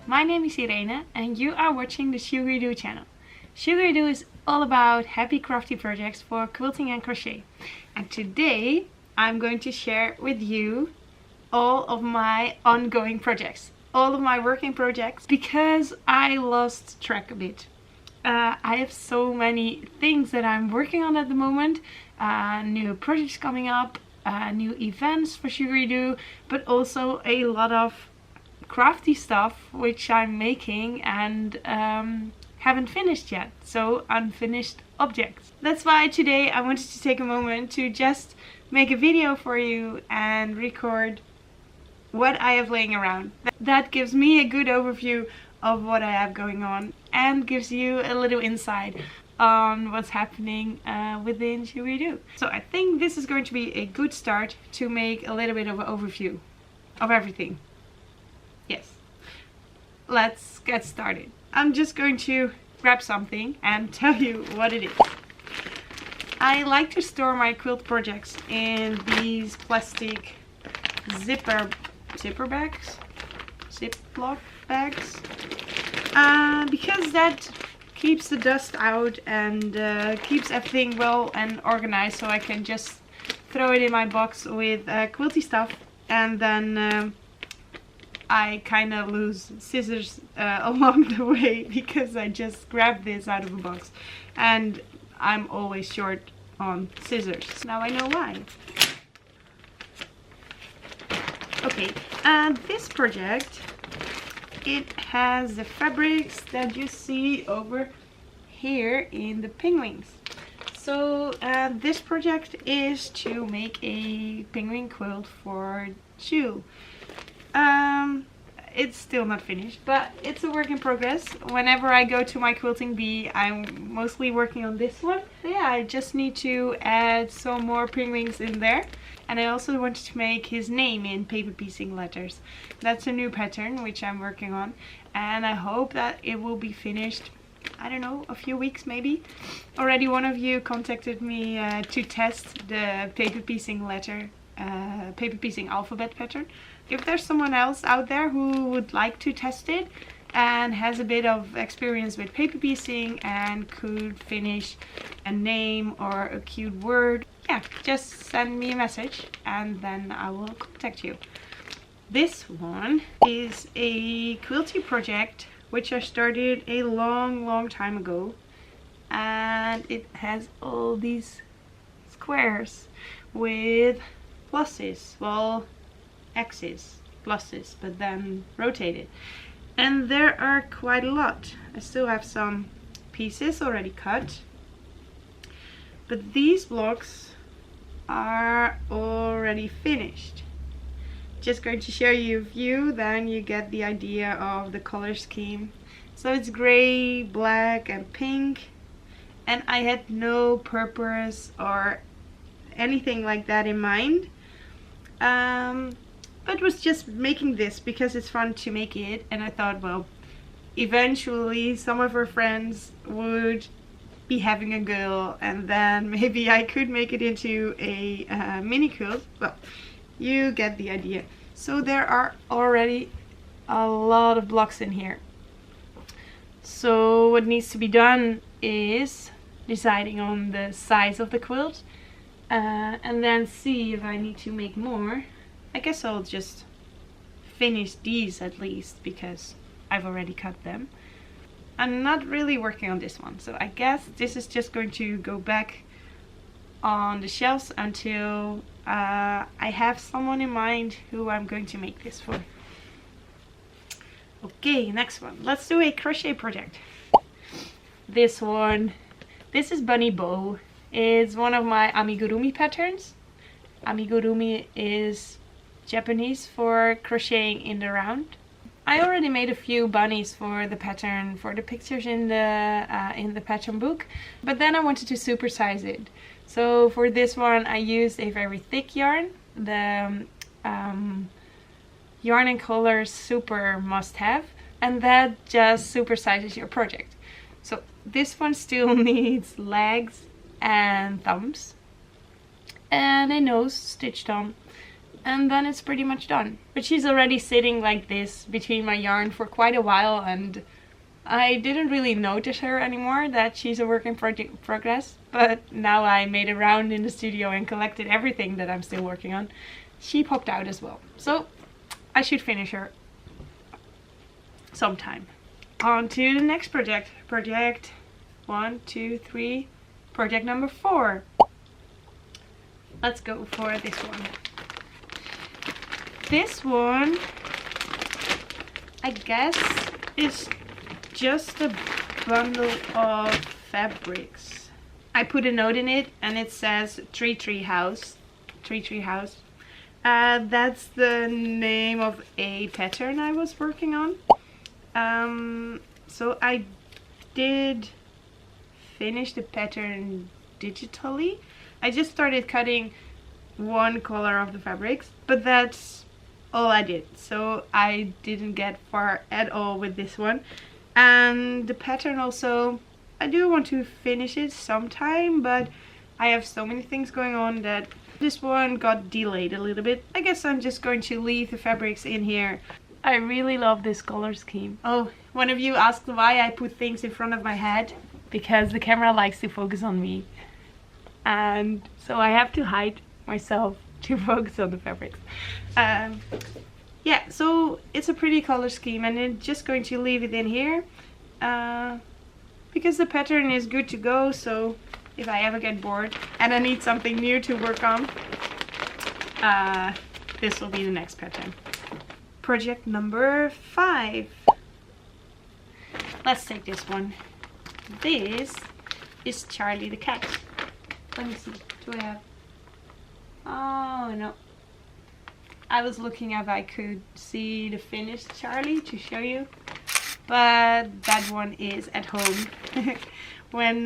my name is Irene and you are watching the Sugaridoo channel. Sugaridoo is all about happy crafty projects for quilting and crochet. And today I'm going to share with you all of my ongoing projects, all of my working projects, because I lost track a bit. I have so many things that I'm working on at the moment, new projects coming up, new events for Sugaridoo, but also a lot of crafty stuff which I'm making and haven't finished yet, so unfinished objects. That's why today I wanted to take a moment to just make a video for you and record what I have laying around. That gives me a good overview of what I have going on and gives you a little insight on what's happening within Sugaridoo. So I think this is going to be a good start to make a little bit of an overview of everything. Yes, let's get started. I'm just going to grab something and tell you what it is. I like to store my quilt projects in these plastic ziplock bags, because that keeps the dust out and keeps everything well and organized, so I can just throw it in my box with quilty stuff, and then I kind of lose scissors along the way because I just grabbed this out of a box and I'm always short on scissors. Now I know why. Okay, this project, it has the fabrics that you see over here in the penguins. So this project is to make a penguin quilt for Jules. It's still not finished, but it's a work in progress. Whenever I go to my quilting bee, I'm mostly working on this one. Yeah, I just need to add some more penguins in there. And I also wanted to make his name in paper piecing letters. That's a new pattern which I'm working on, and I hope that it will be finished, I don't know, a few weeks maybe. Already one of you contacted me to test the paper piecing letter, paper piecing alphabet pattern. If there's someone else out there who would like to test it and has a bit of experience with paper piecing and could finish a name or a cute word, yeah, just send me a message and then I will contact you. This one is a quilty project which I started a long time ago, and it has all these squares with pluses, well, X's, pluses, but then rotated. And there are quite a lot. I still have some pieces already cut, but these blocks are already finished. Just going to show you a few, then you get the idea of the color scheme. So it's gray, black and pink, and I had no purpose or anything like that in mind, but was just making this because it's fun to make it, and I thought, well, eventually some of her friends would be having a girl and then maybe I could make it into a mini quilt. Well, you get the idea. So there are already a lot of blocks in here. So what needs to be done is deciding on the size of the quilt and then see if I need to make more. I guess I'll just finish these at least because I've already cut them. I'm not really working on this one, so I guess this is just going to go back on the shelves until I have someone in mind who I'm going to make this for. Okay, next one. Let's do a crochet project. This one, this is Bunny Bow. It's one of my amigurumi patterns. Amigurumi is Japanese for crocheting in the round. I already made a few bunnies for the pattern, for the pictures in the pattern book, but then I wanted to supersize it. So for this one I used a very thick yarn, the Yarn and Colors Super Must Have, and that just supersizes your project. So this one still needs legs and thumbs and a nose stitched on. and then it's pretty much done. But she's already sitting like this between my yarn for quite a while, and I didn't really notice her anymore, that she's a work in progress. But now I made a round in the studio and collected everything that I'm still working on. She popped out as well. So I should finish her sometime. On to the next project. Project 1, 2, 3. Project number 4. Let's go for this one. This one, I guess, is just a bundle of fabrics. I put a note in it and it says Tree House. Tree House. That's the name of a pattern I was working on. So I did finish the pattern digitally. I just started cutting one color of the fabrics, but that's all I did. So I didn't get far at all with this one. And the pattern also, I do want to finish it sometime, but I have so many things going on that this one got delayed a little bit. I guess I'm just going to leave the fabrics in here. I really love this color scheme. Oh, one of you asked why I put things in front of my head. Because the camera likes to focus on me. And so I have to hide myself to focus on the fabrics. Yeah, so it's a pretty color scheme, and I'm just going to leave it in here. Because the pattern is good to go, so if I ever get bored and I need something new to work on, this will be the next pattern. Project number 5. Let's take this one. This is Charlie the cat. Let me see. Do I have... Oh no. I was looking if I could see the finished Charlie to show you. But that one is at home. When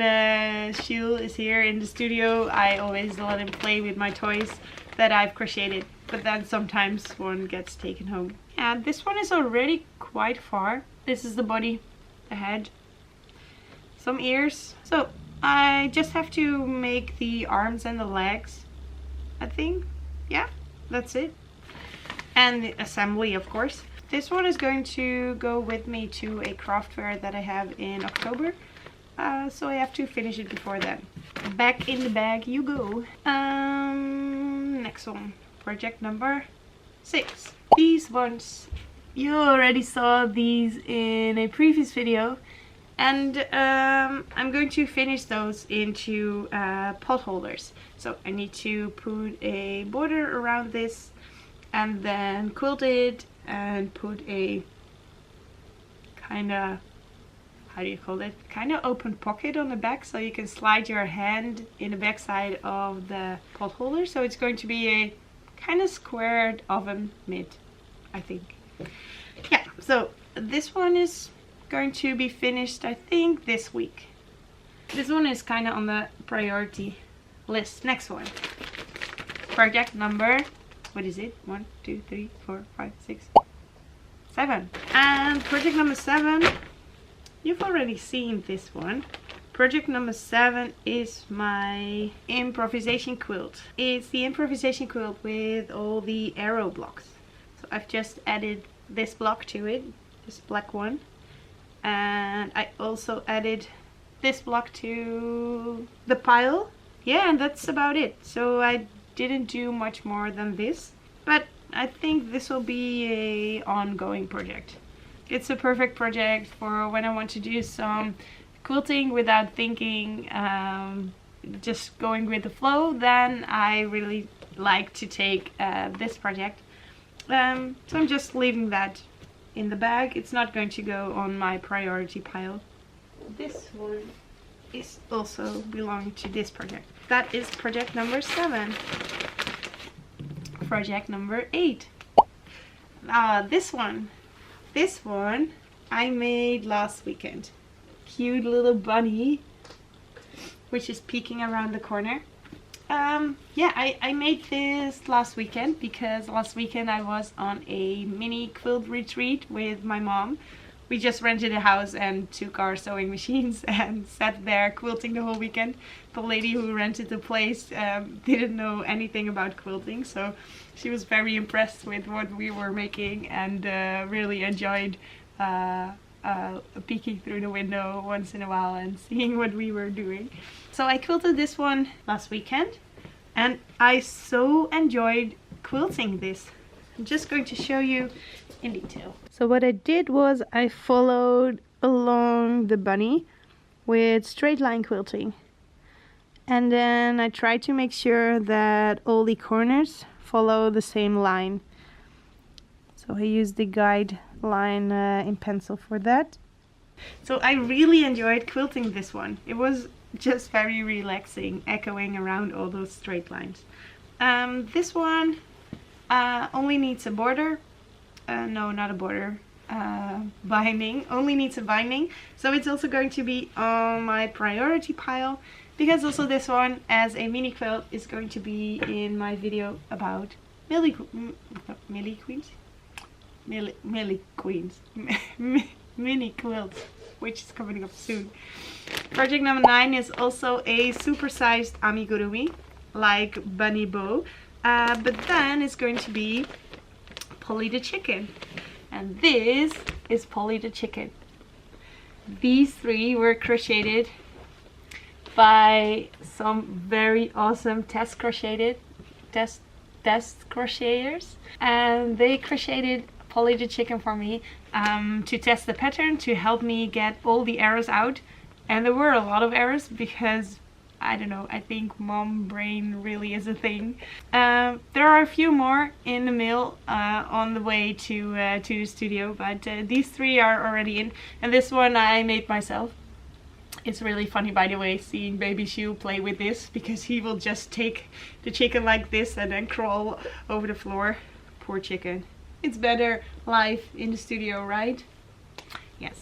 Jules is here in the studio, I always let him play with my toys that I've crocheted. But then sometimes one gets taken home. And this one is already quite far. This is the body, the head. Some ears. So I just have to make the arms and the legs, I think. Yeah, that's it. And the assembly, of course. This one is going to go with me to a craft fair that I have in October. So I have to finish it before then. Back in the bag you go. Next one. Project number 6. These ones, you already saw these in a previous video. And I'm going to finish those into potholders. So I need to put a border around this and then quilt it and put a kind of, how do you call it? Kind of open pocket on the back, so you can slide your hand in the back side of the potholder. So it's going to be a kind of squared oven mitt, I think. Yeah, so this one is going to be finished, I think, this week. This one is kind of on the priority list. Next one. Project number, what is it? 1, 2, 3, 4, 5, 6, 7. And project number 7, you've already seen this one. Project number 7 is my improvisation quilt. It's the improvisation quilt with all the arrow blocks. So I've just added this block to it, this black one. And I also added this block to the pile. Yeah, and that's about it. So I didn't do much more than this. But I think this will be a ongoing project. It's a perfect project for when I want to do some quilting without thinking, just going with the flow. Then I really like to take this project. So I'm just leaving that in the bag. It's not going to go on my priority pile. This one is also belonging to this project. That is project number 7. Project number 8. This one I made last weekend. Cute little bunny, which is peeking around the corner. Yeah, I made this last weekend because last weekend I was on a mini quilt retreat with my mom, we just rented a house and took our sewing machines and sat there quilting the whole weekend. The lady who rented the place didn't know anything about quilting, so she was very impressed with what we were making and really enjoyed peeking through the window once in a while and seeing what we were doing. So I quilted this one last weekend and I so enjoyed quilting this. I'm just going to show you in detail. So what I did was I followed along the bunny with straight line quilting, and then I tried to make sure that all the corners follow the same line. So I used the guide line in pencil for that. So I really enjoyed quilting this one. It was just very relaxing, echoing around all those straight lines. This one only needs a border. No, not a border. Binding. Only needs a binding. So it's also going to be on my priority pile, because also this one as a mini quilt is going to be in my video about Millie Queens? Millie Queens. Mini quilts, which is coming up soon. Project number 9 is also a supersized amigurumi, like Bunny Bow, but then it's going to be Polly the chicken, and this is Polly the chicken. These 3 were crocheted by some very awesome test crocheters, and they crocheted Polly the chicken for me to test the pattern, to help me get all the errors out. And there were a lot of errors because, I don't know, I think mom brain really is a thing. There are a few more in the mail on the way to the studio, but these 3 are already in, and this one I made myself. It's really funny, by the way, seeing baby Jules play with this, because he will just take the chicken like this and then crawl over the floor. Poor chicken. It's better live in the studio, right? Yes.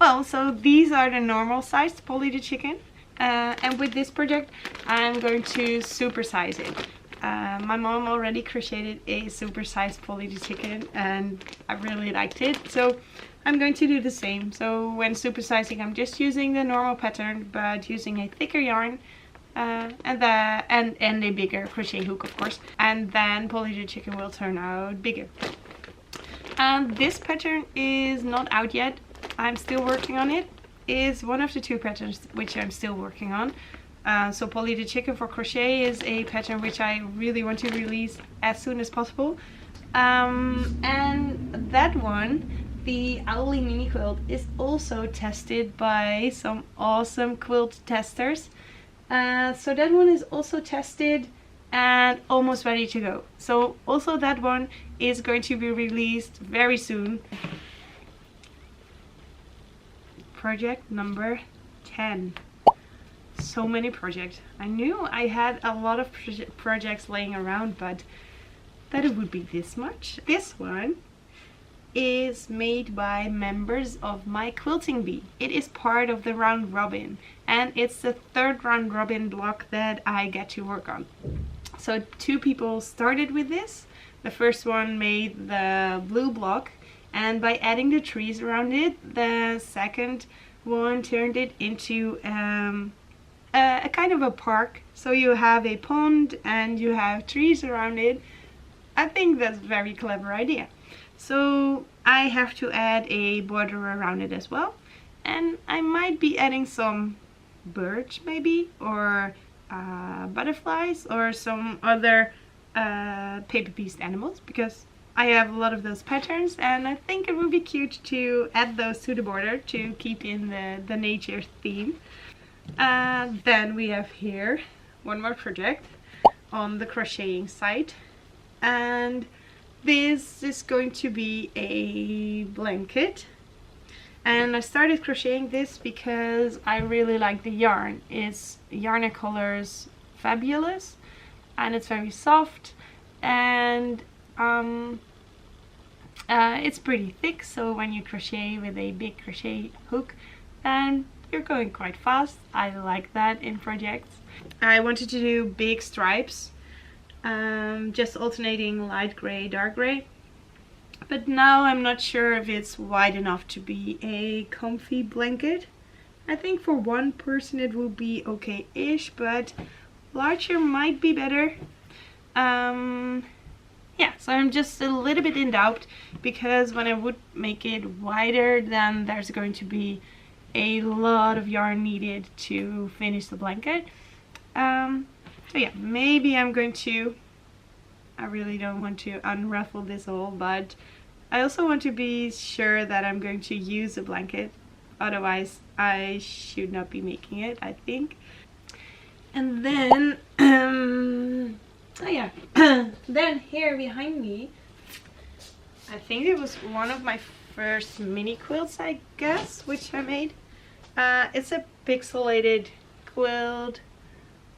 Well, so these are the normal sized Polly the chicken. And with this project, I'm going to supersize it. My mom already crocheted a supersized Polly the chicken and I really liked it. So I'm going to do the same. So when supersizing, I'm just using the normal pattern, but using a thicker yarn. And a bigger crochet hook, of course, and then Polly the chicken will turn out bigger. And this pattern is not out yet. I'm still working on it. It's one of the 2 patterns which I'm still working on. So Polly the chicken for crochet is a pattern which I really want to release as soon as possible. And that one, the Owly mini quilt, is also tested by some awesome quilt testers. So that one is also tested and almost ready to go. So also that one is going to be released very soon. Project number 10. So many projects. I knew I had a lot of projects laying around, but that it would be this much. This one is made by members of my quilting bee. It is part of the round robin, and it's the 3rd round robin block that I get to work on. So 2 people started with this. The first one made the blue block, and by adding the trees around it, the second one turned it into a kind of a park. So you have a pond and you have trees around it. I think that's a very clever idea. So I have to add a border around it as well, and I might be adding some birds maybe, or butterflies, or some other paper pieced animals, because I have a lot of those patterns and I think it would be cute to add those to the border to keep in the nature theme. Then we have here one more project on the crocheting side, and this is going to be a blanket, and I started crocheting this because I really like the yarn. It's Yarn Colors Fabulous, and it's very soft, and it's pretty thick, so when you crochet with a big crochet hook, then you're going quite fast. I like that in projects. I wanted to do big stripes, just alternating light gray, dark gray, But now I'm not sure if it's wide enough to be a comfy blanket. I think for one person it will be okay-ish, but larger might be better. Yeah, so I'm just a little bit in doubt, because when I would make it wider, then there's going to be a lot of yarn needed to finish the blanket. So yeah, maybe I'm going to, I really don't want to unruffle this all, but I also want to be sure that I'm going to use a blanket. Otherwise, I should not be making it, I think. And then, oh yeah, then here behind me, I think it was one of my first mini quilts, I guess, which I made. It's a pixelated quilt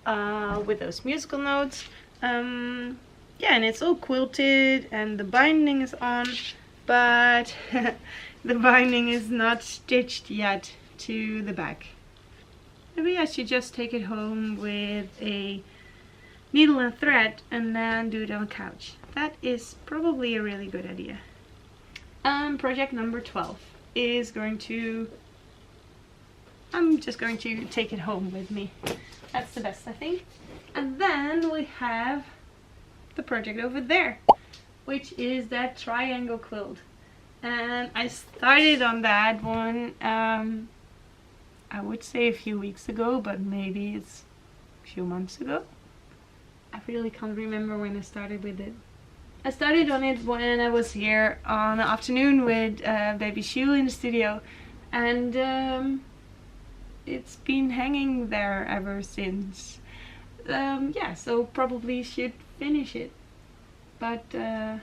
with those musical notes. Yeah, and it's all quilted and the binding is on, but the binding is not stitched yet to the back. Maybe I should just take it home with a needle and thread and then do it on the couch. That is probably a really good idea. Project number 12 is going to, I'm just going to take it home with me. That's the best, I think. And then we have the project over there, which is that triangle quilt. And I started on that one, I would say a few weeks ago, but maybe it's a few months ago. I really can't remember when I started with it. I started on it when I was here on the afternoon with baby Jules in the studio, and it's been hanging there ever since. Yeah, so probably should finish it, but yeah,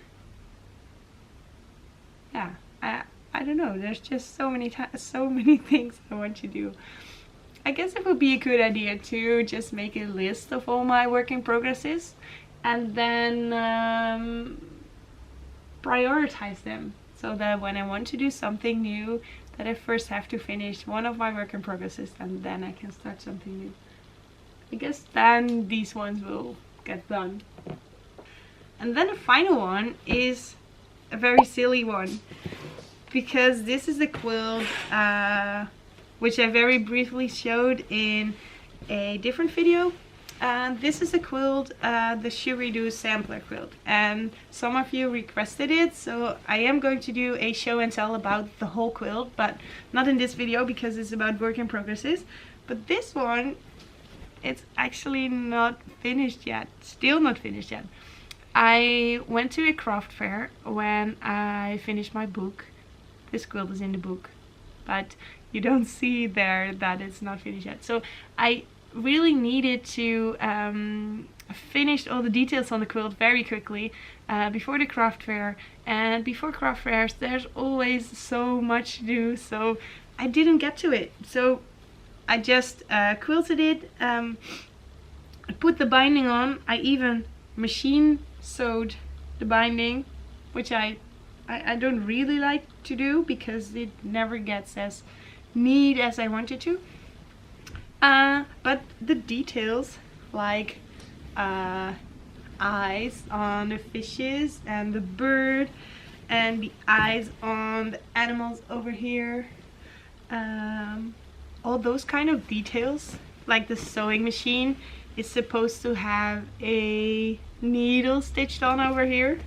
I don't know, there's just so many things I want to do. I guess it would be a good idea to just make a list of all my work in progresses and then prioritize them, so that when I want to do something new, that I first have to finish one of my work in progresses and then I can start something new. I guess then these ones will get done. And then the final one is a very silly one, because this is a quilt which I very briefly showed in a different video. This is a quilt, the Sugaridoo Sampler quilt, and some of you requested it, so I am going to do a show and tell about the whole quilt, but not in this video because it's about work in progresses. But this one, it's actually not finished yet, still not finished yet. I went to a craft fair when I finished my book. This quilt is in the book, but you don't see there that it's not finished yet. So I really needed to finish all the details on the quilt very quickly before the craft fair, and before craft fairs there's always so much to do, so I didn't get to it. So I just quilted it, I put the binding on, I even machine sewed the binding, which I don't really like to do because it never gets as neat as I want it to. But the details, like eyes on the fishes and the bird, and the eyes on the animals over here, all those kind of details, like the sewing machine is supposed to have a needle stitched on over here.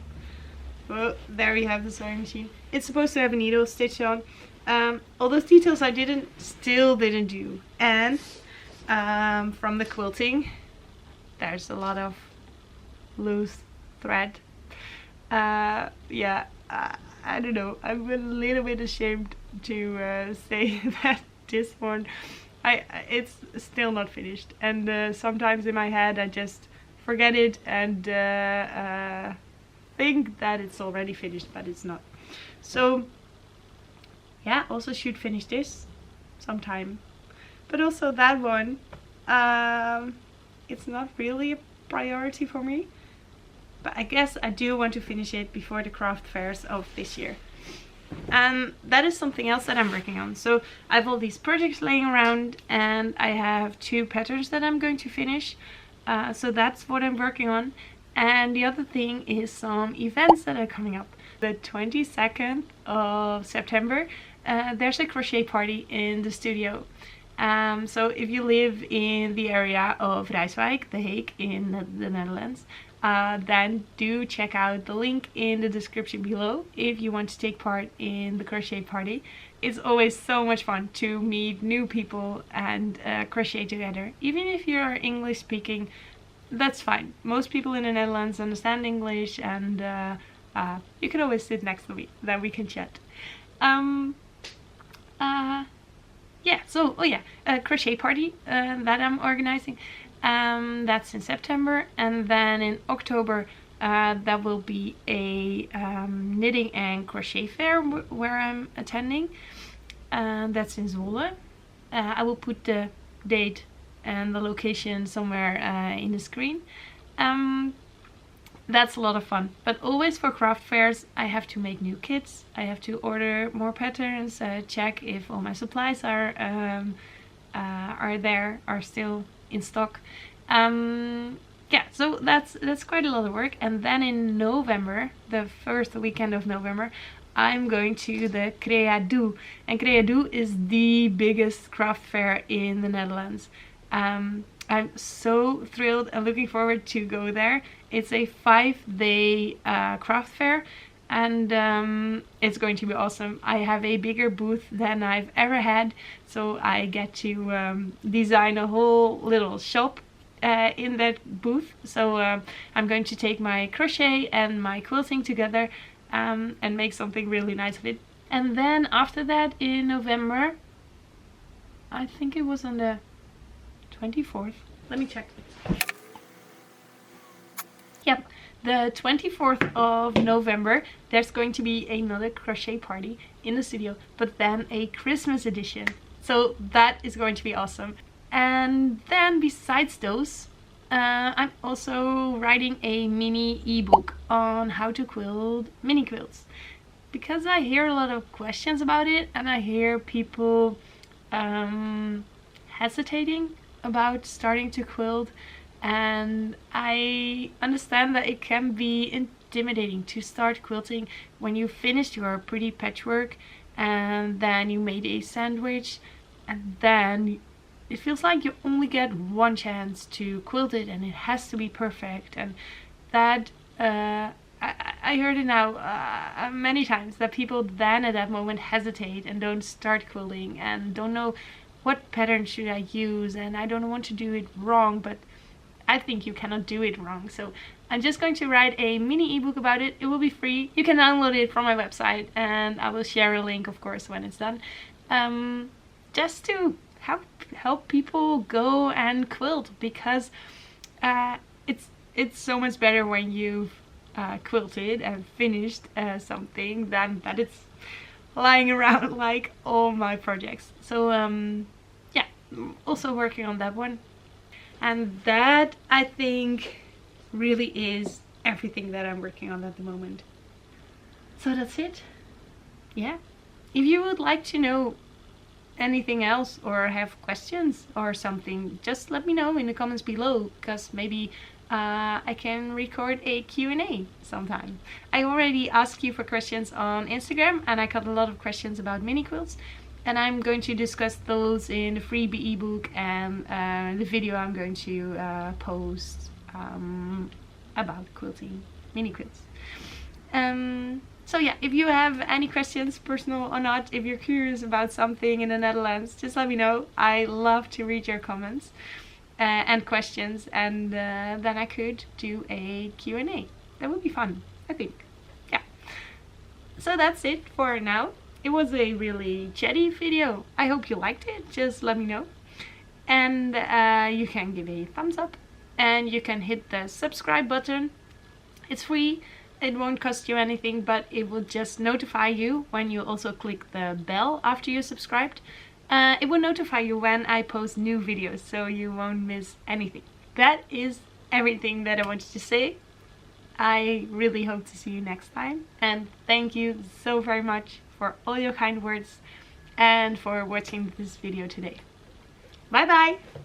Well, there we have the sewing machine. It's supposed to have a needle stitched on. All those details I still didn't do. And from the quilting, there's a lot of loose thread. Yeah, I don't know. I'm a little bit ashamed to say that this one, it's still not finished. And sometimes in my head I just forget it and think that it's already finished, but it's not. So yeah, also should finish this sometime. But also that one, it's not really a priority for me. But I guess I do want to finish it before the craft fairs of this year. And that is something else that I'm working on. So I have all these projects laying around, and I have 2 patterns that I'm going to finish. So that's what I'm working on. And the other thing is some events that are coming up. The 22nd of September, there's a crochet party in the studio. So if you live in the area of Rijswijk, The Hague in the Netherlands, then do check out the link in the description below if you want to take part in the crochet party. It's always so much fun to meet new people and crochet together. Even if you're English speaking, that's fine. Most people in the Netherlands understand English, and you can always sit next to me, then we can chat. Yeah, so a crochet party that I'm organizing. That's in September, and then in October there will be a knitting and crochet fair where I'm attending. That's in Zwolle. I will put the date and the location somewhere in the screen. That's a lot of fun, but always for craft fairs I have to make new kits, I have to order more patterns, check if all my supplies are still in stock. Yeah, so that's quite a lot of work. And then in November, the first weekend of November, I'm going to the Sugaridoo, and Sugaridoo is the biggest craft fair in the Netherlands. I'm so thrilled and looking forward to go there. It's a 5-day craft fair, and it's going to be awesome. I have a bigger booth than I've ever had, so I get to design a whole little shop in that booth. So I'm going to take my crochet and my quilting together and make something really nice of it. And then after that, in November, I think it was on the 24th. Let me check. Yep, the 24th of November, there's going to be another crochet party in the studio, but then a Christmas edition. So that is going to be awesome. And then besides those, I'm also writing a mini ebook on how to quilt mini quilts, because I hear a lot of questions about it, and I hear people hesitating about starting to quilt, and I understand that it can be intimidating to start quilting when you finished your pretty patchwork and then you made a sandwich, and then it feels like you only get one chance to quilt it and it has to be perfect. And that I heard it now many times, that people then at that moment hesitate and don't start quilting and don't know what pattern should I use, and I don't want to do it wrong, but I think you cannot do it wrong. So I'm just going to write a mini ebook about it. It will be free. You can download it from my website, and I will share a link, of course, when it's done. Just to help people go and quilt, because it's so much better when you've quilted and finished something than that it's lying around like all my projects. So yeah, also working on that one. And that, I think, really is everything that I'm working on at the moment. So that's it. Yeah. If you would like to know anything else or have questions or something, just let me know in the comments below, because maybe I can record a Q&A sometime. I already asked you for questions on Instagram, and I got a lot of questions about mini quilts, and I'm going to discuss those in the freebie ebook and the video I'm going to post about quilting mini quilts. So yeah, if you have any questions, personal or not, if you're curious about something in the Netherlands, just let me know. I love to read your comments and questions, and then I could do a Q&A. That would be fun, I think. Yeah. So that's it for now. It was a really chatty video. I hope you liked it. Just let me know. And you can give a thumbs up, and you can hit the subscribe button. It's free. It won't cost you anything, but it will just notify you when you also click the bell after you subscribed. It will notify you when I post new videos, so you won't miss anything. That is everything that I wanted to say. I really hope to see you next time, and thank you so very much for all your kind words and for watching this video today. Bye bye!